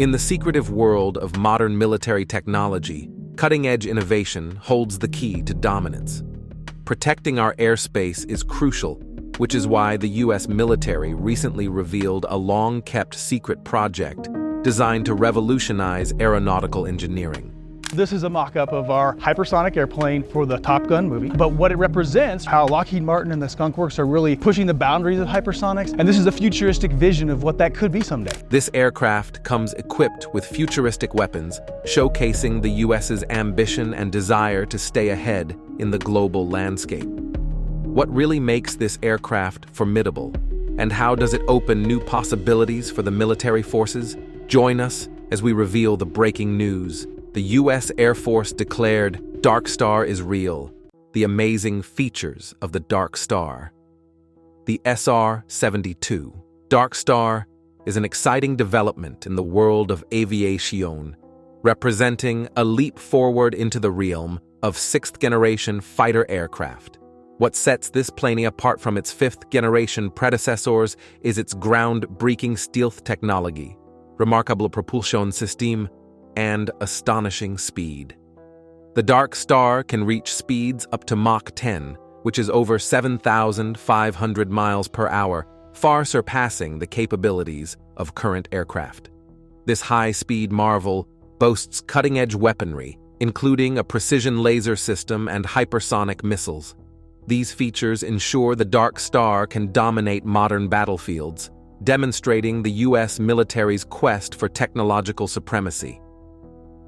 In the secretive world of modern military technology, cutting-edge innovation holds the key to dominance. Protecting our airspace is crucial, which is why the U.S. military recently revealed a long-kept secret project designed to revolutionize aeronautical engineering. This is a mock-up of our hypersonic airplane for the Top Gun movie, but what it represents, how Lockheed Martin and the Skunk Works are really pushing the boundaries of hypersonics, and this is a futuristic vision of what that could be someday. This aircraft comes equipped with futuristic weapons, showcasing the U.S.'s ambition and desire to stay ahead in the global landscape. What really makes this aircraft formidable, and how does it open new possibilities for the military forces? Join us as we reveal the breaking news. The U.S. Air Force declared DARKSTAR is real, the amazing features of the DARKSTAR. The SR-72. DARKSTAR is an exciting development in the world of aviation, representing a leap forward into the realm of sixth-generation fighter aircraft. What sets this plane apart from its fifth-generation predecessors is its groundbreaking stealth technology, remarkable propulsion system, and astonishing speed. The DARKSTAR can reach speeds up to Mach 10, which is over 7,500 miles per hour, far surpassing the capabilities of current aircraft. This high-speed marvel boasts cutting-edge weaponry, including a precision laser system and hypersonic missiles. These features ensure the DARKSTAR can dominate modern battlefields, demonstrating the U.S. military's quest for technological supremacy.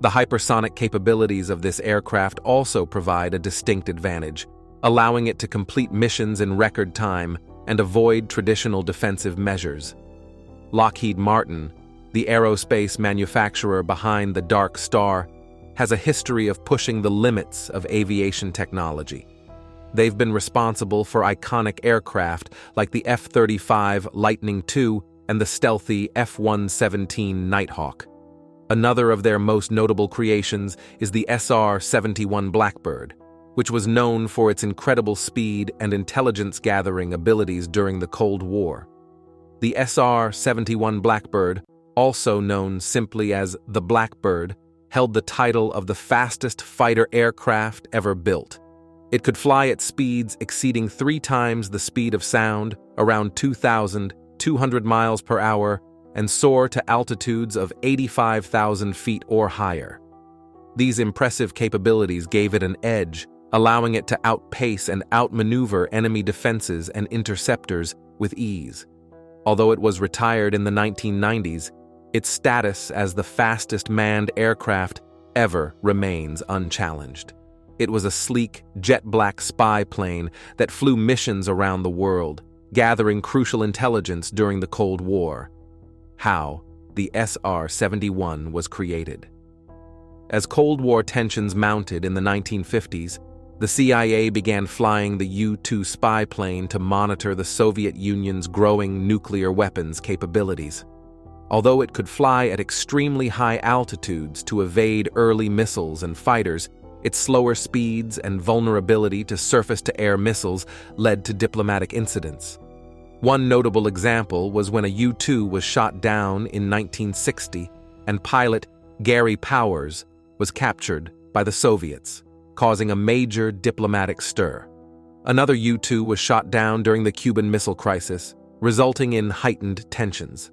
The hypersonic capabilities of this aircraft also provide a distinct advantage, allowing it to complete missions in record time and avoid traditional defensive measures. Lockheed Martin, the aerospace manufacturer behind the DARKSTAR, has a history of pushing the limits of aviation technology. They've been responsible for iconic aircraft like the F-35 Lightning II and the stealthy F-117 Nighthawk. Another of their most notable creations is the SR-71 Blackbird, which was known for its incredible speed and intelligence-gathering abilities during the Cold War. The SR-71 Blackbird, also known simply as the Blackbird, held the title of the fastest fighter aircraft ever built. It could fly at speeds exceeding 3 times the speed of sound, around 2,200 miles per hour, and soar to altitudes of 85,000 feet or higher. These impressive capabilities gave it an edge, allowing it to outpace and outmaneuver enemy defenses and interceptors with ease. Although it was retired in the 1990s, its status as the fastest manned aircraft ever remains unchallenged. It was a sleek, jet-black spy plane that flew missions around the world, gathering crucial intelligence during the Cold War. How the SR-71 was created. As Cold War tensions mounted in the 1950s, the CIA began flying the U-2 spy plane to monitor the Soviet Union's growing nuclear weapons capabilities. Although it could fly at extremely high altitudes to evade early missiles and fighters, its slower speeds and vulnerability to surface-to-air missiles led to diplomatic incidents. One notable example was when a U-2 was shot down in 1960 and pilot Gary Powers was captured by the Soviets, causing a major diplomatic stir. Another U-2 was shot down during the Cuban Missile Crisis, resulting in heightened tensions.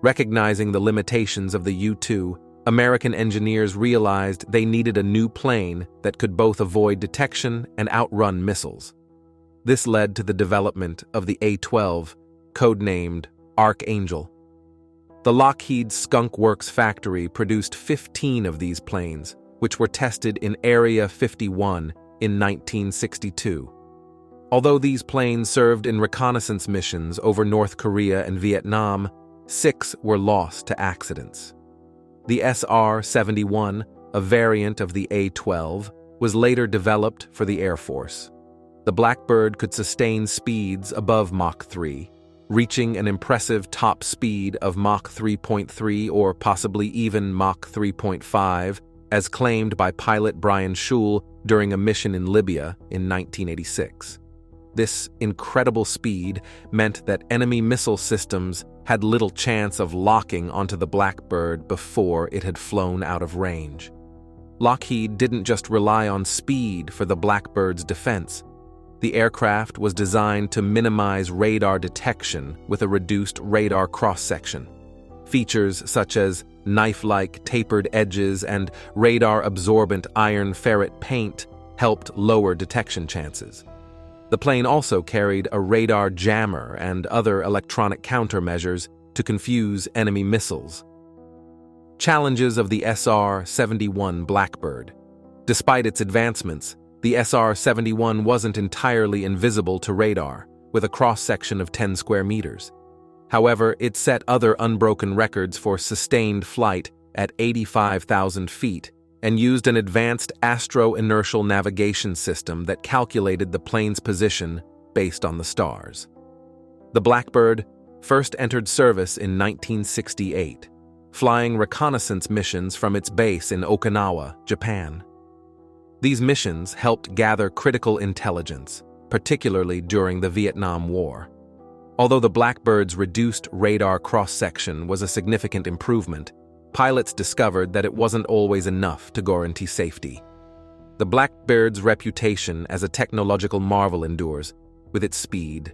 Recognizing the limitations of the U-2, American engineers realized they needed a new plane that could both avoid detection and outrun missiles. This led to the development of the A-12, codenamed Archangel. The Lockheed Skunk Works factory produced 15 of these planes, which were tested in Area 51 in 1962. Although these planes served in reconnaissance missions over North Korea and Vietnam, 6 were lost to accidents. The SR-71, a variant of the A-12, was later developed for the Air Force. The Blackbird could sustain speeds above Mach 3, reaching an impressive top speed of Mach 3.3 or possibly even Mach 3.5, as claimed by pilot Brian Schul during a mission in Libya in 1986. This incredible speed meant that enemy missile systems had little chance of locking onto the Blackbird before it had flown out of range. Lockheed didn't just rely on speed for the Blackbird's defense. The aircraft was designed to minimize radar detection with a reduced radar cross-section. Features such as knife-like tapered edges and radar-absorbent iron ferrite paint helped lower detection chances. The plane also carried a radar jammer and other electronic countermeasures to confuse enemy missiles. Challenges of the SR-71 Blackbird. Despite its advancements, the SR-71 wasn't entirely invisible to radar, with a cross-section of 10 square meters. However, it set other unbroken records for sustained flight at 85,000 feet and used an advanced astro-inertial navigation system that calculated the plane's position based on the stars. The Blackbird first entered service in 1968, flying reconnaissance missions from its base in Okinawa, Japan. These missions helped gather critical intelligence, particularly during the Vietnam War. Although the Blackbird's reduced radar cross-section was a significant improvement, pilots discovered that it wasn't always enough to guarantee safety. The Blackbird's reputation as a technological marvel endures, with its speed,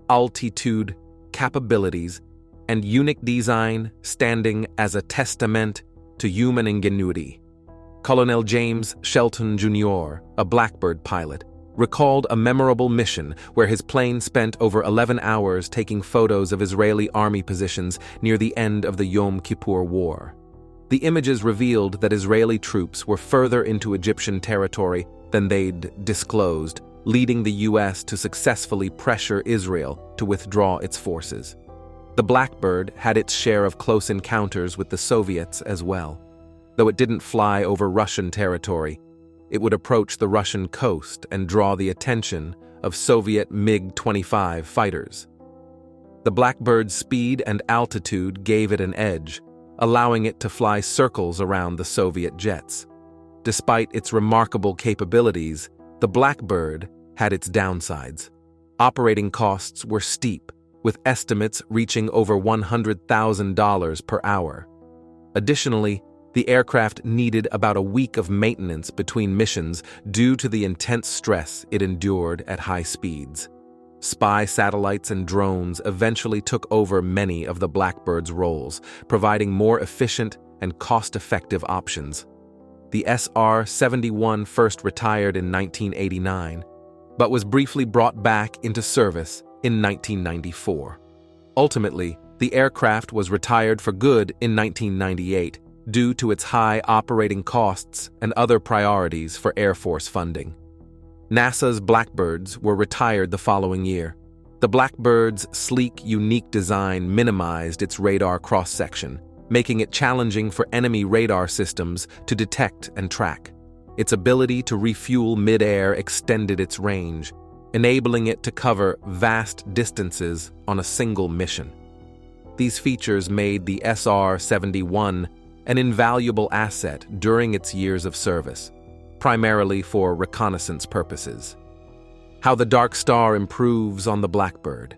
altitude, capabilities, and unique design standing as a testament to human ingenuity. Colonel James Shelton Jr., a Blackbird pilot, recalled a memorable mission where his plane spent over 11 hours taking photos of Israeli army positions near the end of the Yom Kippur War. The images revealed that Israeli troops were further into Egyptian territory than they'd disclosed, leading the U.S. to successfully pressure Israel to withdraw its forces. The Blackbird had its share of close encounters with the Soviets as well. Though it didn't fly over Russian territory, it would approach the Russian coast and draw the attention of Soviet MiG-25 fighters. The Blackbird's speed and altitude gave it an edge, allowing it to fly circles around the Soviet jets. Despite its remarkable capabilities, the Blackbird had its downsides. Operating costs were steep, with estimates reaching over $100,000 per hour. Additionally, the aircraft needed about a week of maintenance between missions due to the intense stress it endured at high speeds. Spy satellites and drones eventually took over many of the Blackbird's roles, providing more efficient and cost-effective options. The SR-71 first retired in 1989, but was briefly brought back into service in 1994. Ultimately, the aircraft was retired for good in 1998 due to its high operating costs and other priorities for Air Force funding. NASA's Blackbirds were retired the following year. The Blackbird's sleek, unique design minimized its radar cross-section, making it challenging for enemy radar systems to detect and track. Its ability to refuel mid-air extended its range, enabling it to cover vast distances on a single mission. These features made the SR-71 an invaluable asset during its years of service, primarily for reconnaissance purposes. How the DARKSTAR improves on the Blackbird.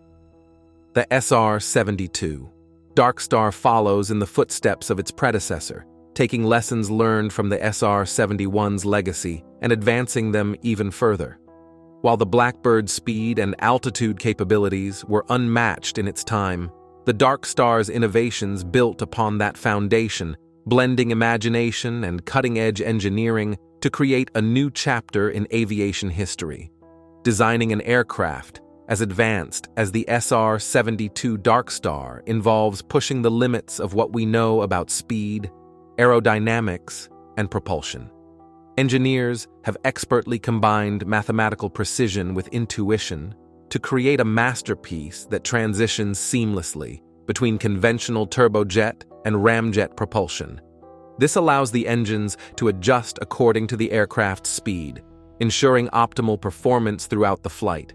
The SR-72. DARKSTAR follows in the footsteps of its predecessor, taking lessons learned from the SR-71's legacy and advancing them even further. While the Blackbird's speed and altitude capabilities were unmatched in its time, the DARKSTAR's innovations built upon that foundation, blending imagination and cutting-edge engineering to create a new chapter in aviation history. Designing an aircraft as advanced as the SR-72 DARKSTAR involves pushing the limits of what we know about speed, aerodynamics, and propulsion. Engineers have expertly combined mathematical precision with intuition to create a masterpiece that transitions seamlessly between conventional turbojet and ramjet propulsion. This allows the engines to adjust according to the aircraft's speed, ensuring optimal performance throughout the flight.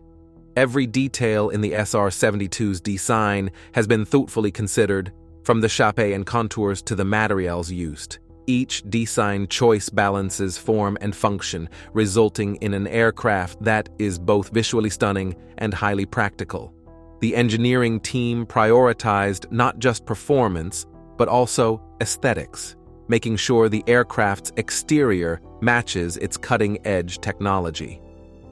Every detail in the SR-72's design has been thoughtfully considered, from the shape and contours to the materials used. Each design choice balances form and function, resulting in an aircraft that is both visually stunning and highly practical. The engineering team prioritized not just performance, but also aesthetics, making sure the aircraft's exterior matches its cutting-edge technology.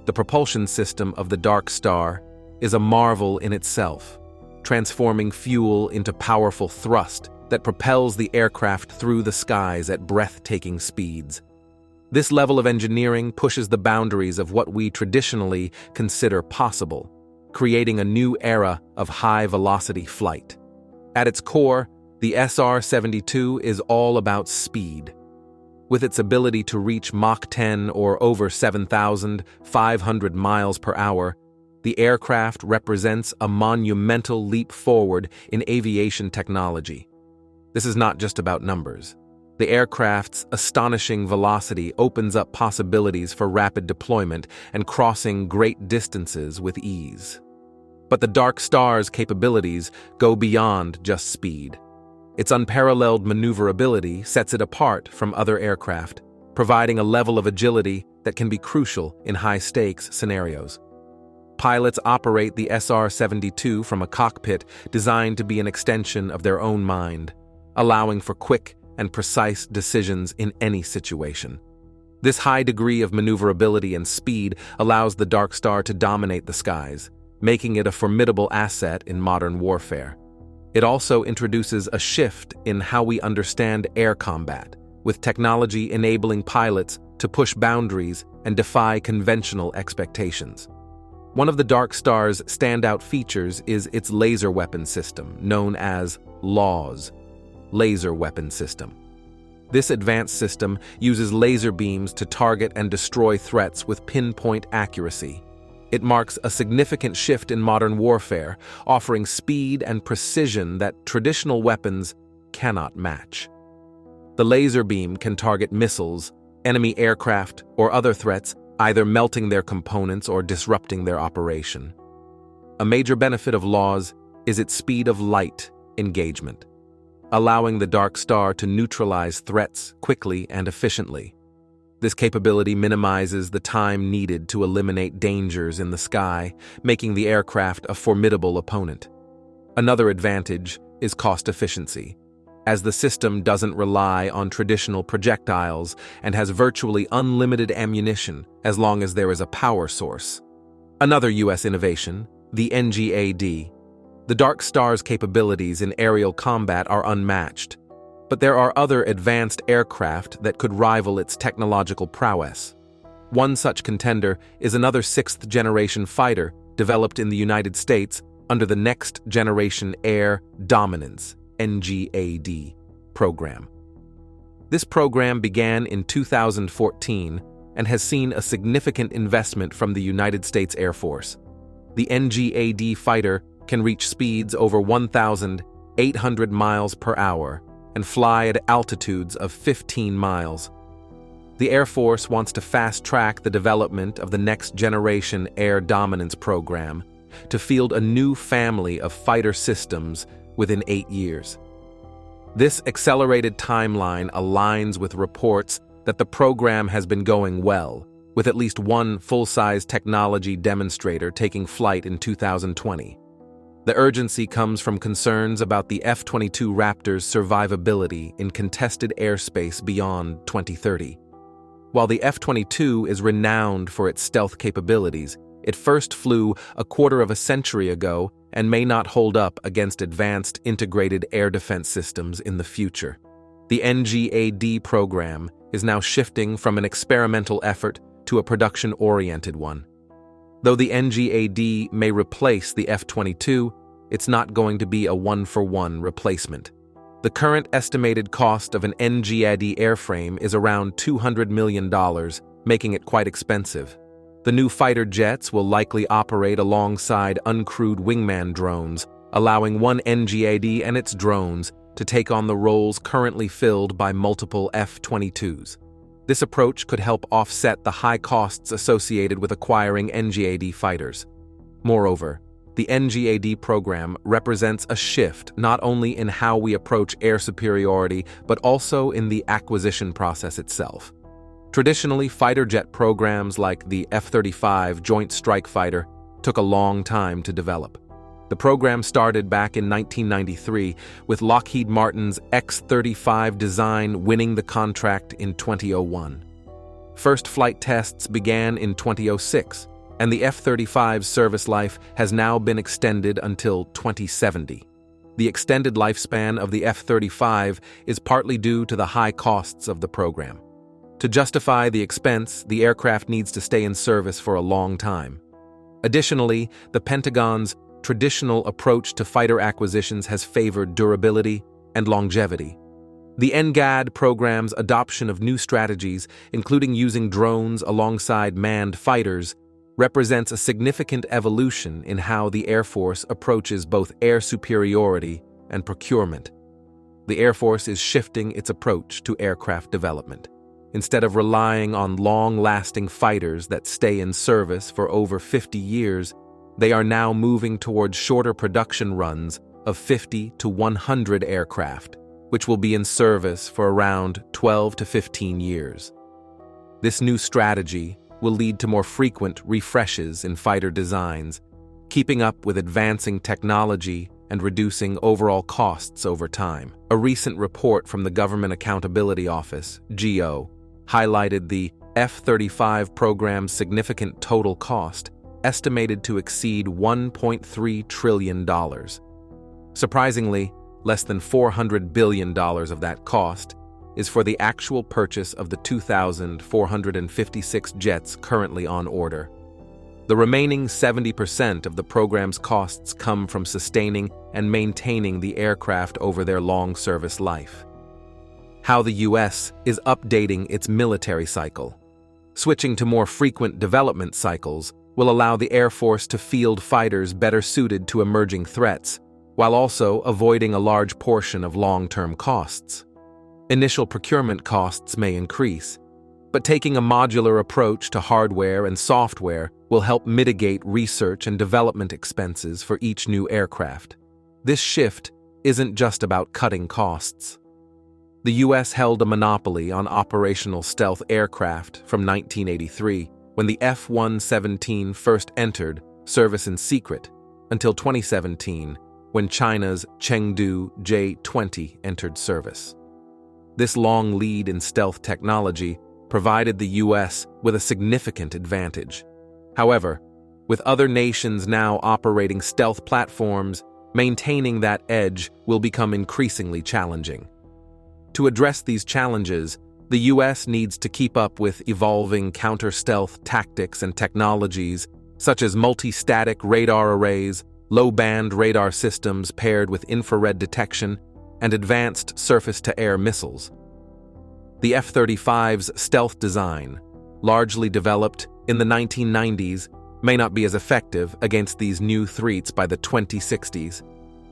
The propulsion system of the DARKSTAR is a marvel in itself, transforming fuel into powerful thrust that propels the aircraft through the skies at breathtaking speeds. This level of engineering pushes the boundaries of what we traditionally consider possible, creating a new era of high-velocity flight. At its core, the SR-72 is all about speed. With its ability to reach Mach 10 or over 7,500 miles per hour, the aircraft represents a monumental leap forward in aviation technology. This is not just about numbers. The aircraft's astonishing velocity opens up possibilities for rapid deployment and crossing great distances with ease. But the DARKSTAR's capabilities go beyond just speed. Its unparalleled maneuverability sets it apart from other aircraft, providing a level of agility that can be crucial in high-stakes scenarios. Pilots operate the SR-72 from a cockpit designed to be an extension of their own mind, allowing for quick and precise decisions in any situation. This high degree of maneuverability and speed allows the DARKSTAR to dominate the skies, making it a formidable asset in modern warfare. It also introduces a shift in how we understand air combat, with technology enabling pilots to push boundaries and defy conventional expectations. One of the DARKSTAR's standout features is its laser weapon system, known as LAWS, Laser Weapon System. This advanced system uses laser beams to target and destroy threats with pinpoint accuracy. It marks a significant shift in modern warfare, offering speed and precision that traditional weapons cannot match. The laser beam can target missiles, enemy aircraft, or other threats, either melting their components or disrupting their operation. A major benefit of LAWS is its speed of light engagement, allowing the DARKSTAR to neutralize threats quickly and efficiently. This capability minimizes the time needed to eliminate dangers in the sky, making the aircraft a formidable opponent. Another advantage is cost efficiency, as the system doesn't rely on traditional projectiles and has virtually unlimited ammunition as long as there is a power source. Another U.S. innovation, the NGED. The DARKSTAR's capabilities in aerial combat are unmatched, but there are other advanced aircraft that could rival its technological prowess. One such contender is another sixth-generation fighter developed in the United States under the Next Generation Air Dominance (NGED) program. This program began in 2014 and has seen a significant investment from the United States Air Force. The NGED fighter can reach speeds over 1,800 miles per hour and fly at altitudes of 15 miles. The Air Force wants to fast-track the development of the Next Generation Air Dominance program to field a new family of fighter systems within 8 years. This accelerated timeline aligns with reports that the program has been going well, with at least one full-size technology demonstrator taking flight in 2020. The urgency comes from concerns about the F-22 Raptor's survivability in contested airspace beyond 2030. While the F-22 is renowned for its stealth capabilities, it first flew a quarter of a century ago and may not hold up against advanced integrated air defense systems in the future. The NGED program is now shifting from an experimental effort to a production-oriented one. Though the NGED may replace the F-22, it's not going to be a one-for-one replacement. The current estimated cost of an NGED airframe is around $200 million, making it quite expensive. The new fighter jets will likely operate alongside uncrewed wingman drones, allowing one NGED and its drones to take on the roles currently filled by multiple F-22s. This approach could help offset the high costs associated with acquiring NGED fighters. Moreover, the NGED program represents a shift not only in how we approach air superiority, but also in the acquisition process itself. Traditionally, fighter jet programs like the F-35 Joint Strike Fighter took a long time to develop. The program started back in 1993, with Lockheed Martin's X-35 design winning the contract in 2001. First flight tests began in 2006, and the F-35's service life has now been extended until 2070. The extended lifespan of the F-35 is partly due to the high costs of the program. To justify the expense, the aircraft needs to stay in service for a long time. Additionally, the Pentagon's traditional approach to fighter acquisitions has favored durability and longevity. The NGED program's adoption of new strategies, including using drones alongside manned fighters, represents a significant evolution in how the Air Force approaches both air superiority and procurement. The Air Force is shifting its approach to aircraft development. Instead of relying on long-lasting fighters that stay in service for over 50 years, they are now moving towards shorter production runs of 50 to 100 aircraft, which will be in service for around 12 to 15 years. This new strategy will lead to more frequent refreshes in fighter designs, keeping up with advancing technology and reducing overall costs over time. A recent report from the Government Accountability Office, GO, highlighted the F-35 program's significant total cost, estimated to exceed $1.3 trillion. Surprisingly, less than $400 billion of that cost is for the actual purchase of the 2,456 jets currently on order. The remaining 70% of the program's costs come from sustaining and maintaining the aircraft over their long service life. How the U.S. is updating its military cycle. Switching to more frequent development cycles will allow the Air Force to field fighters better suited to emerging threats, while also avoiding a large portion of long-term costs. Initial procurement costs may increase, but taking a modular approach to hardware and software will help mitigate research and development expenses for each new aircraft. This shift isn't just about cutting costs. The U.S. held a monopoly on operational stealth aircraft from 1983, when the F-117 first entered service in secret, until 2017, when China's Chengdu J-20 entered service. This long lead in stealth technology provided the U.S. with a significant advantage. However, with other nations now operating stealth platforms, maintaining that edge will become increasingly challenging. To address these challenges, the U.S. needs to keep up with evolving counter-stealth tactics and technologies, such as multi-static radar arrays, low-band radar systems paired with infrared detection, and advanced surface-to-air missiles. The F-35's stealth design, largely developed in the 1990s, may not be as effective against these new threats by the 2060s.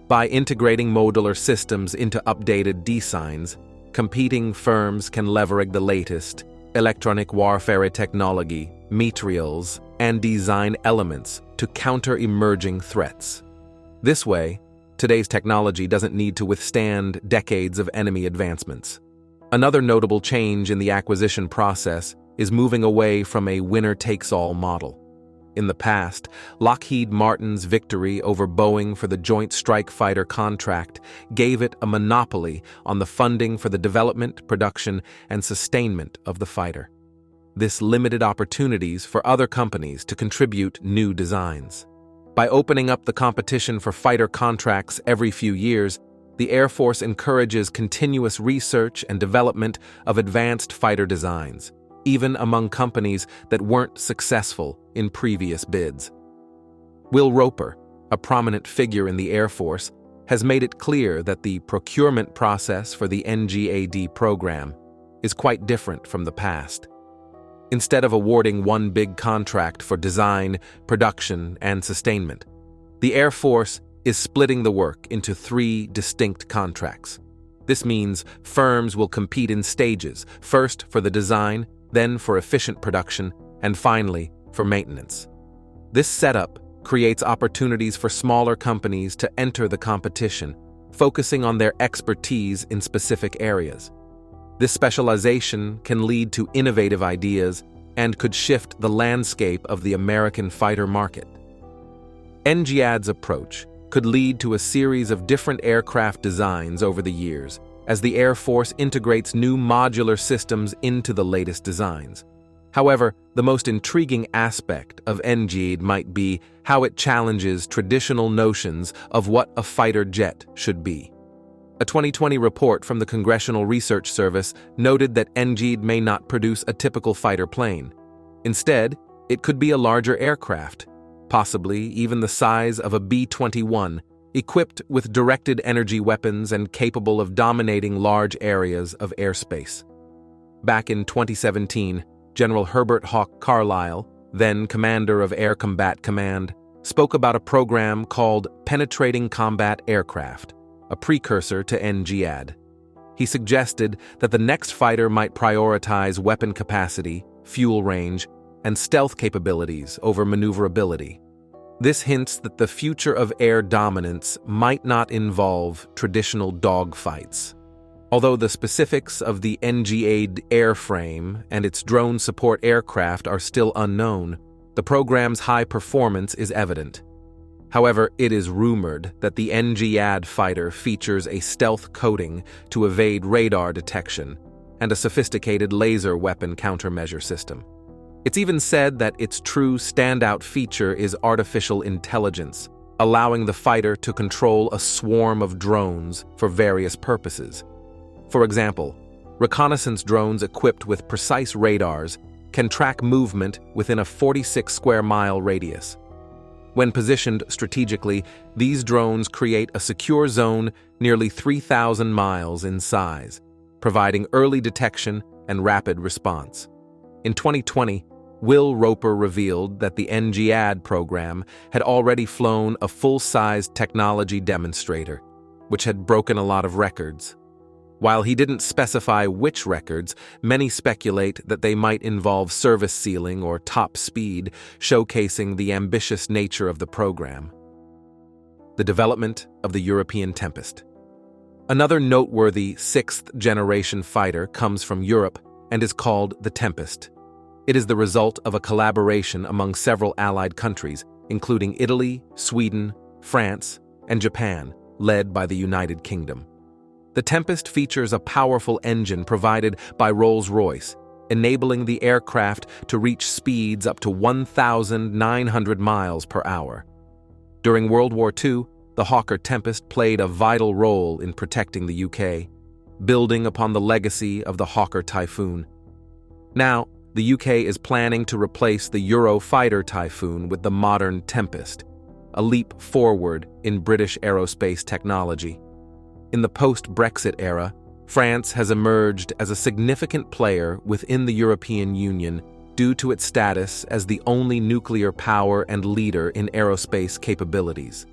By integrating modular systems into updated designs, competing firms can leverage the latest electronic warfare technology, materials, and design elements to counter emerging threats. This way, today's technology doesn't need to withstand decades of enemy advancements. Another notable change in the acquisition process is moving away from a winner-takes-all model. In the past, Lockheed Martin's victory over Boeing for the Joint Strike Fighter contract gave it a monopoly on the funding for the development, production, and sustainment of the fighter. This limited opportunities for other companies to contribute new designs. By opening up the competition for fighter contracts every few years, the Air Force encourages continuous research and development of advanced fighter designs, even among companies that weren't successful in previous bids. Will Roper, a prominent figure in the Air Force, has made it clear that the procurement process for the NGED program is quite different from the past. Instead of awarding one big contract for design, production, and sustainment, the Air Force is splitting the work into 3 distinct contracts. This means firms will compete in stages, first for the design, then for efficient production, and finally for maintenance. This setup creates opportunities for smaller companies to enter the competition, focusing on their expertise in specific areas. This specialization can lead to innovative ideas and could shift the landscape of the American fighter market. NGED's approach could lead to a series of different aircraft designs over the years, as the Air Force integrates new modular systems into the latest designs. However, the most intriguing aspect of NGED might be how it challenges traditional notions of what a fighter jet should be. A 2020 report from the Congressional Research Service noted that NGED may not produce a typical fighter plane. Instead, it could be a larger aircraft, possibly even the size of a B-21, equipped with directed energy weapons and capable of dominating large areas of airspace. Back in 2017, General Herbert Hawk Carlisle, then commander of Air Combat Command, spoke about a program called Penetrating Combat Aircraft, a precursor to NGED. He suggested that the next fighter might prioritize weapon capacity, fuel range, and stealth capabilities over maneuverability. This hints that the future of air dominance might not involve traditional dogfights. Although the specifics of the NGED airframe and its drone support aircraft are still unknown, the program's high performance is evident. However, it is rumored that the NGED fighter features a stealth coating to evade radar detection and a sophisticated laser weapon countermeasure system. It's even said that its true standout feature is artificial intelligence, allowing the fighter to control a swarm of drones for various purposes. For example, reconnaissance drones equipped with precise radars can track movement within a 46-square-mile radius. When positioned strategically, these drones create a secure zone nearly 3,000 miles in size, providing early detection and rapid response. In 2020, Will Roper revealed that the NGED program had already flown a full-sized technology demonstrator, which had broken a lot of records. While he didn't specify which records, many speculate that they might involve service ceiling or top speed, showcasing the ambitious nature of the program. The development of the European Tempest. Another noteworthy sixth-generation fighter comes from Europe and is called the Tempest. It is the result of a collaboration among several allied countries, including Italy, Sweden, France, and Japan, led by the United Kingdom. The Tempest features a powerful engine provided by Rolls-Royce, enabling the aircraft to reach speeds up to 1,900 miles per hour. During World War II, the Hawker Tempest played a vital role in protecting the UK, building upon the legacy of the Hawker Typhoon. Now, the UK is planning to replace the Eurofighter Typhoon with the modern Tempest, a leap forward in British aerospace technology. In the post-Brexit era, France has emerged as a significant player within the European Union due to its status as the only nuclear power and leader in aerospace capabilities.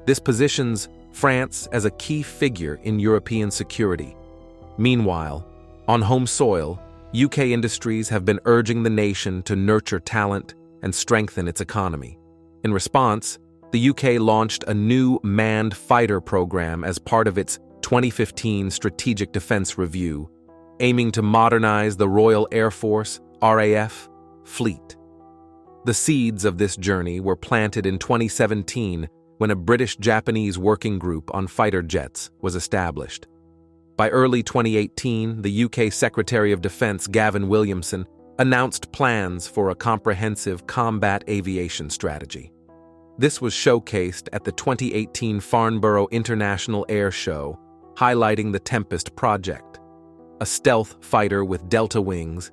This positions France as a key figure in European security. Meanwhile, on home soil, UK industries have been urging the nation to nurture talent and strengthen its economy. In response, the UK launched a new manned fighter program as part of its 2015 Strategic Defence Review, aiming to modernize the Royal Air Force (RAF) fleet. The seeds of this journey were planted in 2017 when a British-Japanese working group on fighter jets was established. By early 2018, the UK Secretary of Defence Gavin Williamson announced plans for a comprehensive combat aviation strategy. This was showcased at the 2018 Farnborough International Air Show, highlighting the Tempest project, a stealth fighter with delta wings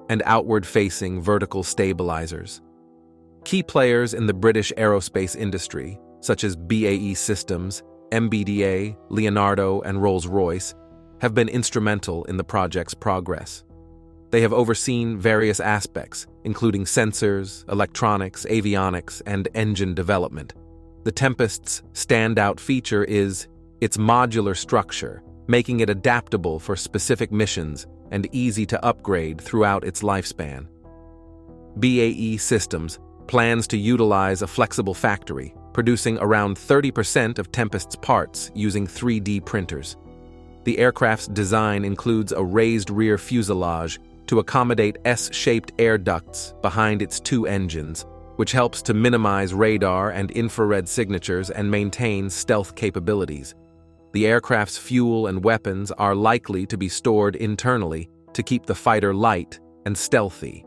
and outward-facing vertical stabilizers. Key players in the British aerospace industry, such as BAE Systems, MBDA, Leonardo, and Rolls-Royce, have been instrumental in the project's progress. They have overseen various aspects, including sensors, electronics, avionics, and engine development. The Tempest's standout feature is its modular structure, making it adaptable for specific missions and easy to upgrade throughout its lifespan. BAE Systems plans to utilize a flexible factory, producing around 30% of Tempest's parts using 3D printers. The aircraft's design includes a raised rear fuselage to accommodate S-shaped air ducts behind its two engines, which helps to minimize radar and infrared signatures and maintain stealth capabilities. The aircraft's fuel and weapons are likely to be stored internally to keep the fighter light and stealthy.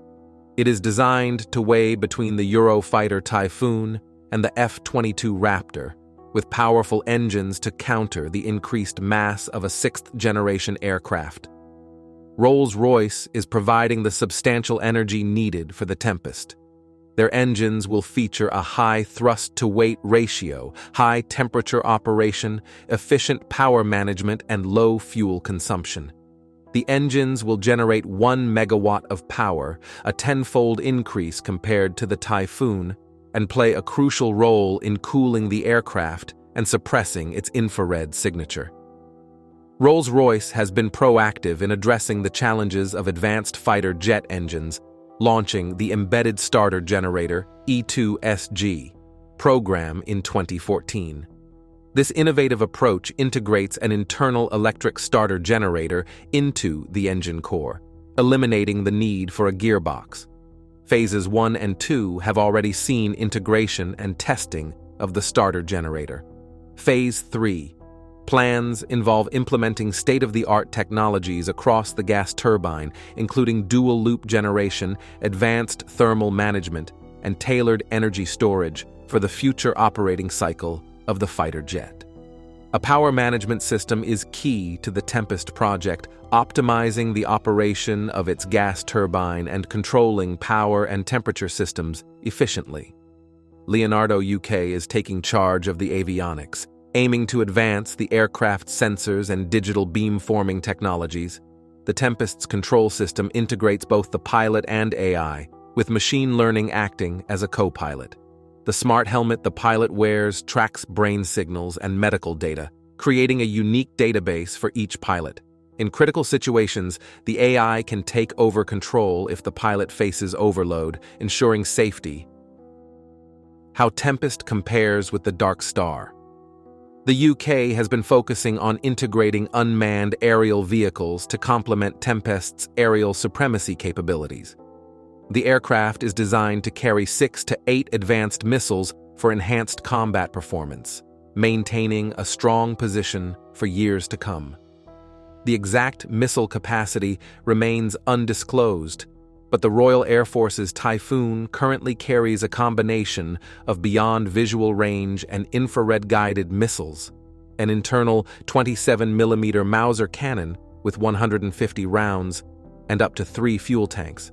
It is designed to weigh between the Eurofighter Typhoon and the F-22 Raptor, with powerful engines to counter the increased mass of a sixth-generation aircraft. Rolls-Royce is providing the substantial energy needed for the Tempest. Their engines will feature a high thrust-to-weight ratio, high temperature operation, efficient power management, and low fuel consumption. The engines will generate 1 megawatt of power, a tenfold increase compared to the Typhoon, and play a crucial role in cooling the aircraft and suppressing its infrared signature. Rolls-Royce has been proactive in addressing the challenges of advanced fighter jet engines, launching the Embedded Starter Generator (E2SG) program in 2014. This innovative approach integrates an internal electric starter generator into the engine core, eliminating the need for a gearbox. Phases 1 and 2 have already seen integration and testing of the starter generator. Phase 3. Plans involve implementing state-of-the-art technologies across the gas turbine, including dual-loop generation, advanced thermal management, and tailored energy storage for the future operating cycle of the fighter jet. A power management system is key to the Tempest project, optimizing the operation of its gas turbine and controlling power and temperature systems efficiently. Leonardo UK is taking charge of the avionics, aiming to advance the aircraft's sensors and digital beamforming technologies. The Tempest's control system integrates both the pilot and AI, with machine learning acting as a co-pilot. The smart helmet the pilot wears tracks brain signals and medical data, creating a unique database for each pilot. In critical situations, the AI can take over control if the pilot faces overload, ensuring safety. How Tempest compares with the DARKSTAR. The UK has been focusing on integrating unmanned aerial vehicles to complement Tempest's aerial supremacy capabilities. The aircraft is designed to carry 6 to 8 advanced missiles for enhanced combat performance, maintaining a strong position for years to come. The exact missile capacity remains undisclosed, but the Royal Air Force's Typhoon currently carries a combination of beyond visual range and infrared-guided missiles, an internal 27mm Mauser cannon with 150 rounds, and up to 3 fuel tanks.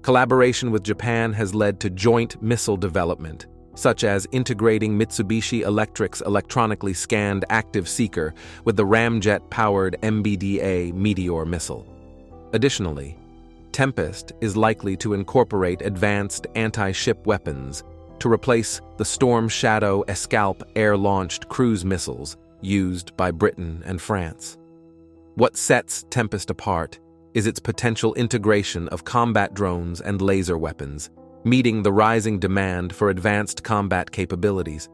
Collaboration with Japan has led to joint missile development, such as integrating Mitsubishi Electric's electronically scanned active seeker with the ramjet-powered MBDA Meteor missile. Additionally, Tempest is likely to incorporate advanced anti-ship weapons to replace the Storm Shadow Escalp air-launched cruise missiles used by Britain and France. What sets Tempest apart is its potential integration of combat drones and laser weapons, meeting the rising demand for advanced combat capabilities.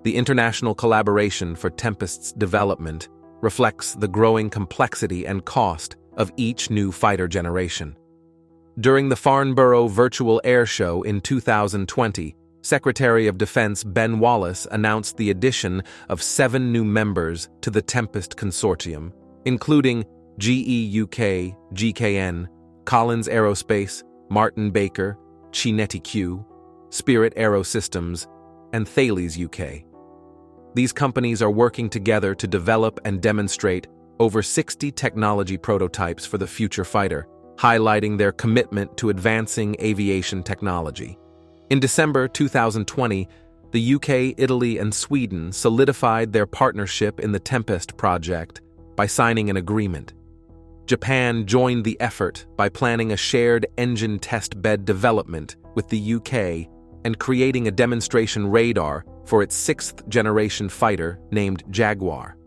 The international collaboration for Tempest's development reflects the growing complexity and cost of each new fighter generation. During the Farnborough Virtual Air Show in 2020, Secretary of Defense Ben Wallace announced the addition of 7 new members to the Tempest consortium, including GE UK, GKN, Collins Aerospace, Martin Baker, Chinetti Q, Spirit Aerosystems, and Thales UK. These companies are working together to develop and demonstrate over 60 technology prototypes for the future fighter, highlighting their commitment to advancing aviation technology. In December 2020, the UK, Italy, and Sweden solidified their partnership in the Tempest project by signing an agreement. Japan joined the effort by planning a shared engine test bed development with the UK and creating a demonstration radar for its 6th-generation fighter named Jaguar.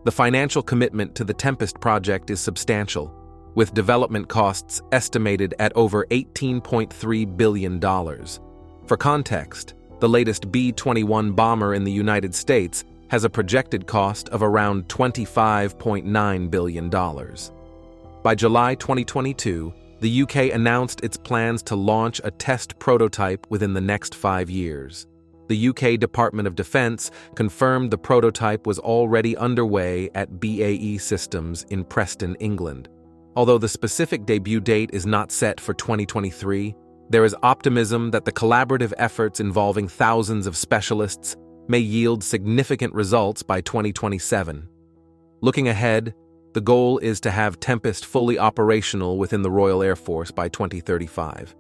The financial commitment to the Tempest project is substantial, with development costs estimated at over $18.3 billion. For context, the latest B-21 bomber in the United States has a projected cost of around $25.9 billion. By July 2022, The UK announced its plans to launch a test prototype within the next 5 years. The UK Department of Defence confirmed the prototype was already underway at BAE Systems in Preston, England. Although the specific debut date is not set for 2023, there is optimism that the collaborative efforts involving thousands of specialists may yield significant results by 2027. Looking ahead, the goal is to have Tempest fully operational within the Royal Air Force by 2035.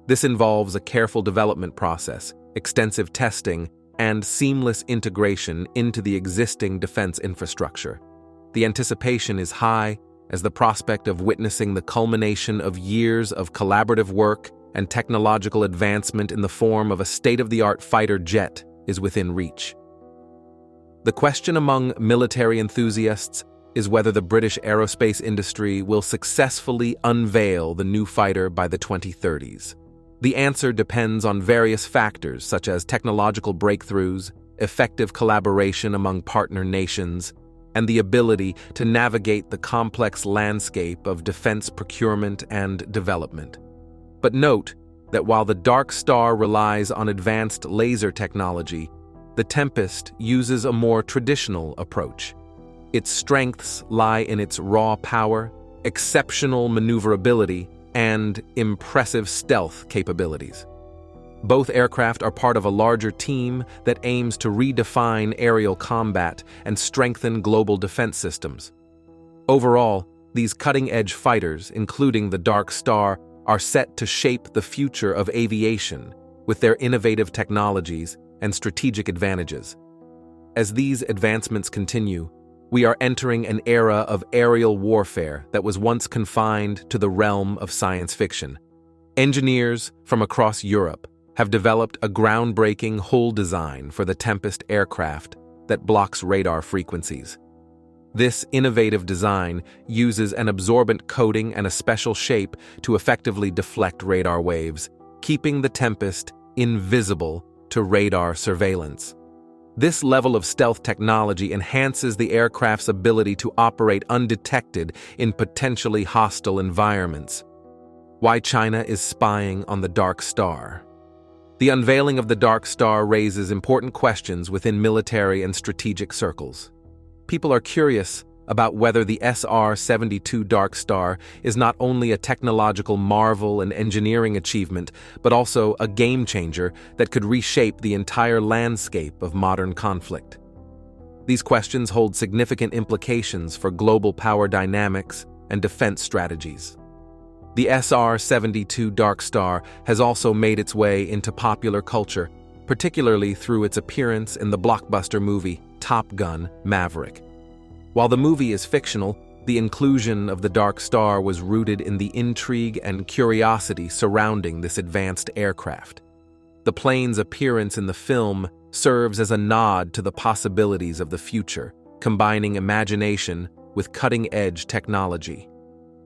This involves a careful development process, extensive testing, and seamless integration into the existing defense infrastructure. The anticipation is high, as the prospect of witnessing the culmination of years of collaborative work and technological advancement in the form of a state-of-the-art fighter jet is within reach. The question among military enthusiasts is whether the British aerospace industry will successfully unveil the new fighter by the 2030s. The answer depends on various factors such as technological breakthroughs, effective collaboration among partner nations, and the ability to navigate the complex landscape of defense procurement and development. But note that while the DARKSTAR relies on advanced laser technology, the Tempest uses a more traditional approach. Its strengths lie in its raw power, exceptional maneuverability, and impressive stealth capabilities. Both aircraft are part of a larger team that aims to redefine aerial combat and strengthen global defense systems. Overall, these cutting-edge fighters, including the DARKSTAR, are set to shape the future of aviation with their innovative technologies and strategic advantages. As these advancements continue, we are entering an era of aerial warfare that was once confined to the realm of science fiction. Engineers from across Europe have developed a groundbreaking hull design for the Tempest aircraft that blocks radar frequencies. This innovative design uses an absorbent coating and a special shape to effectively deflect radar waves, keeping the Tempest invisible to radar surveillance. This level of stealth technology enhances the aircraft's ability to operate undetected in potentially hostile environments. Why China is spying on the DARKSTAR. The unveiling of the DARKSTAR raises important questions within military and strategic circles. People are curious about whether the SR-72 DARKSTAR is not only a technological marvel and engineering achievement, but also a game-changer that could reshape the entire landscape of modern conflict. These questions hold significant implications for global power dynamics and defense strategies. The SR-72 DARKSTAR has also made its way into popular culture, particularly through its appearance in the blockbuster movie Top Gun: Maverick. While the movie is fictional, the inclusion of the DARKSTAR was rooted in the intrigue and curiosity surrounding this advanced aircraft. The plane's appearance in the film serves as a nod to the possibilities of the future, combining imagination with cutting-edge technology.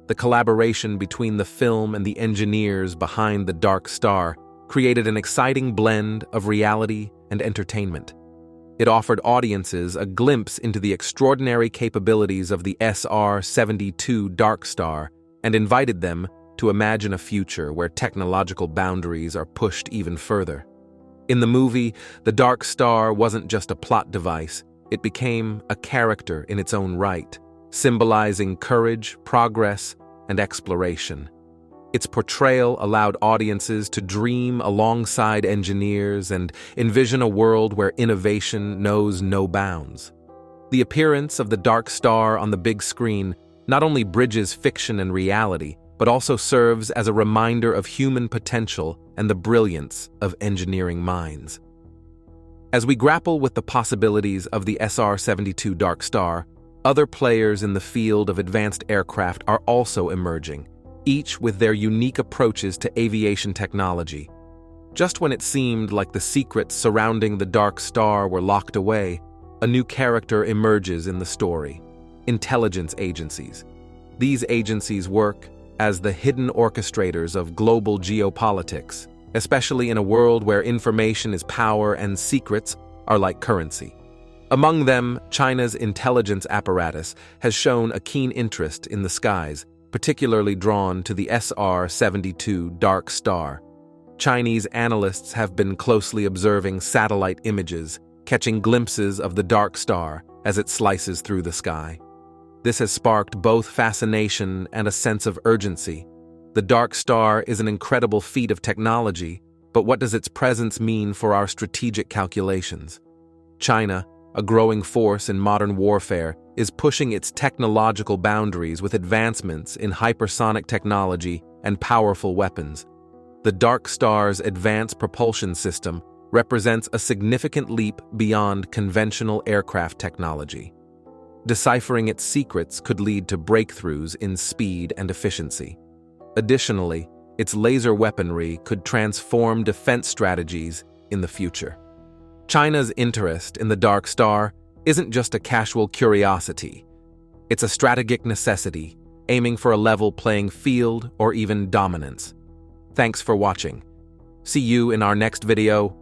The collaboration between the film and the engineers behind the DARKSTAR created an exciting blend of reality and entertainment. It offered audiences a glimpse into the extraordinary capabilities of the SR-72 DARKSTAR and invited them to imagine a future where technological boundaries are pushed even further. In the movie, the DARKSTAR wasn't just a plot device, it became a character in its own right, symbolizing courage, progress, and exploration. Its portrayal allowed audiences to dream alongside engineers and envision a world where innovation knows no bounds. The appearance of the DARKSTAR on the big screen not only bridges fiction and reality, but also serves as a reminder of human potential and the brilliance of engineering minds. As we grapple with the possibilities of the SR-72 DARKSTAR, other players in the field of advanced aircraft are also emerging, each with their unique approaches to aviation technology. Just when it seemed like the secrets surrounding the DARKSTAR were locked away, a new character emerges in the story: intelligence agencies. These agencies work as the hidden orchestrators of global geopolitics, especially in a world where information is power and secrets are like currency. Among them, China's intelligence apparatus has shown a keen interest in the skies, particularly drawn to the SR-72 DARKSTAR. Chinese analysts have been closely observing satellite images, catching glimpses of the DARKSTAR as it slices through the sky. This has sparked both fascination and a sense of urgency. The DARKSTAR is an incredible feat of technology, but what does its presence mean for our strategic calculations? China, a growing force in modern warfare, is pushing its technological boundaries with advancements in hypersonic technology and powerful weapons. The DARKSTAR's advanced propulsion system represents a significant leap beyond conventional aircraft technology. Deciphering its secrets could lead to breakthroughs in speed and efficiency. Additionally, its laser weaponry could transform defense strategies in the future. China's interest in the DARKSTAR isn't just a casual curiosity. It's a strategic necessity, aiming for a level playing field or even dominance. Thanks for watching. See you in our next video.